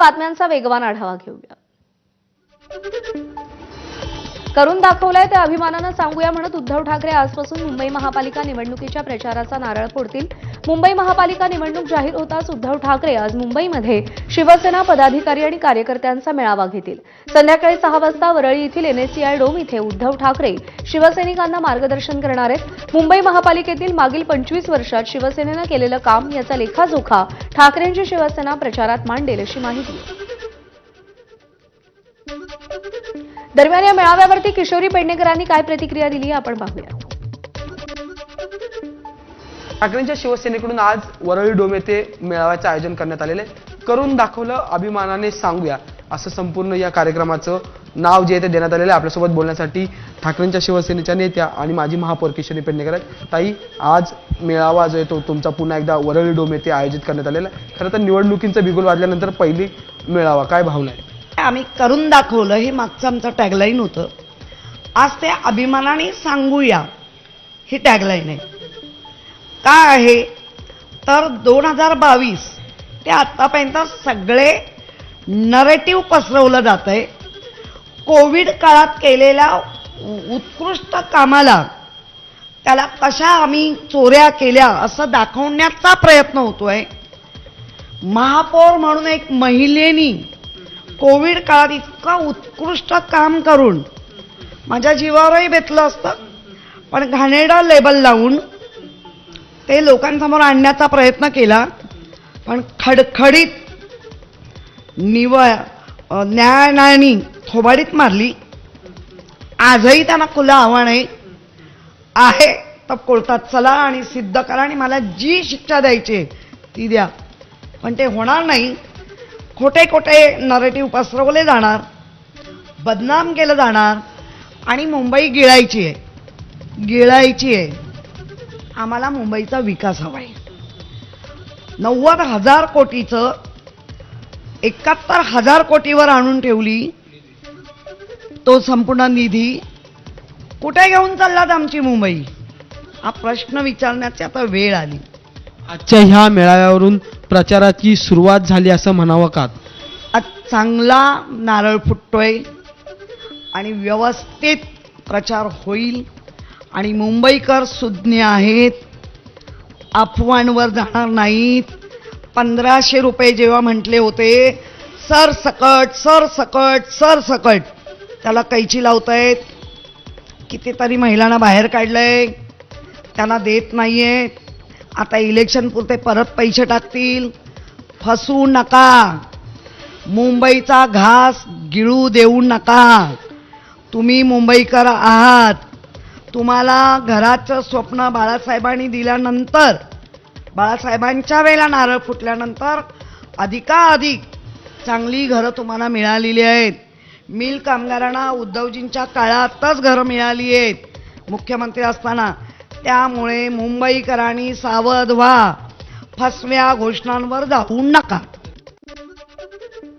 बातम्यांचा वेगवान आढावा घेऊया। करून दाखवलंय ते अभिमानानं सांगूया म्हणत उद्धव ठाकरे आजपासून मुंबई महापालिका निवडणुकीच्या प्रचाराचा नारळ फोडतील। मुंबई महापालिका निवडणूक जाहीर होताच उद्धव ठाकरे आज मुंबईमध्ये शिवसेना पदाधिकारी आणि कार्यकर्त्यांचा मेळावा घेतील। संध्याकाळी 6 वाजता वरळी येथील एनएससीआय डोम इथे उद्धव ठाकरे शिवसैनिकांना मार्गदर्शन करणार आहेत। मुंबई महापालिकेतील मागील 25 वर्षात शिवसेनेनं केलेलं काम याचा लेखाजोखा ठाकरेंची शिवसेना प्रचारात मांडेल अशी माहिती। दरम्यान या मेळाव्यावरती किशोरी पेडणेकरांनी काय प्रतिक्रिया दिली आपण पाहूया। ठाकरेंच्या शिवसेनेकडून आज वरळी डोम येथे मेळाव्याचे आयोजन करण्यात आलेले करून दाखवलं अभिमानाने सांगूया असं संपूर्ण या कार्यक्रमाचं नाव जे आहे ते देण्यात आलेलं आहे। आपल्यासोबत बोलण्यासाठी ठाकरेंच्या शिवसेनेच्या नेत्या आणि माजी महापौर किशोरी पेडणेकर आहेत। ताई, आज मेळावा जो आहे तो तुमचा पुन्हा एकदा वरळी डोम येथे आयोजित करण्यात आलेला आहे। खरं तर निवडणुकींचा बिगुल वाजल्यानंतर पहिली मेळावा, काय भावना आहे? आम्ही करून दाखवलं हे मागचं आमचं टॅगलाईन होतं। आज ते अभिमानाने सांगूया ही टॅगलाईन आहे। काय आहे तर 2022 ते आतापर्यंत सगळे नरेटिव्ह पसरवलं जात आहे। कोविड काळात केलेल्या उत्कृष्ट कामाला त्याला कशा आम्ही चोऱ्या केल्या असं दाखवण्याचा प्रयत्न होतोय। महापौर म्हणून एक महिलेनी कोविड काळात इतकं उत्कृष्ट काम करून माझ्या जीवावरही बेतलं असतं, पण घाणेरडं लेबल लावून ते लोकांसमोर आणण्याचा प्रयत्न केला, पण खडखडीत न्यायालयाने थोबाडीत मारली। आजही त्यांना खुलं आव्हान आहे तर कोर्टात चला आणि सिद्ध करा आणि मला जी शिक्षा द्यायची ती द्या, पण ते होणार नाही। खोटे खोटे नरेटिव्ह पसरवले जाणार, बदनाम केलं जाणार आणि मुंबई गिळायची आहे। आम्हाला मुंबईचा विकास हवा आहे। 90,000 कोटीचं 71,000 कोटीवर आणून ठेवली। तो संपूर्ण निधी कुठे घेऊन चाललात आमची मुंबई, हा प्रश्न विचारण्याची आता वेळ आली। आजच्या ह्या मेळाव्यावरून प्रचाराची सुरुवात झाली असं म्हणावं का? आज चांगला नारळ फुटतोय आणि व्यवस्थित प्रचार होईल आणि मुंबईकर सुज्ञ आहेत, अफवांवर जाणार नाहीत। 1500 रुपये जेव्हा म्हटले होते सरसकट सरसकट सरसकट, त्याला कैची लावतायत। कितीतरी महिलांना बाहेर काढलंय, त्यांना देत नाहीयेत। आता इलेक्शन पुरते परत पैसे टाकतील। फसू नका, मुंबईचा घास गिळू देऊ नका। तुम्ही मुंबईकर आहात, तुम्हाला घराचं स्वप्न बाळासाहेबांनी दिल्यानंतर, बाळासाहेबांच्या वेळेला नारळ फुटल्यानंतर अधिकाधिक चांगली घरं तुम्हाला मिळालेली आहेत। मिल कामगारांना उद्धवजींच्या काळातच घरं मिळाली आहेत मुख्यमंत्री असताना। त्यामुळे मुंबईकरांनी सावध व्हा, फसव्या घोषणांवर जाऊ नका।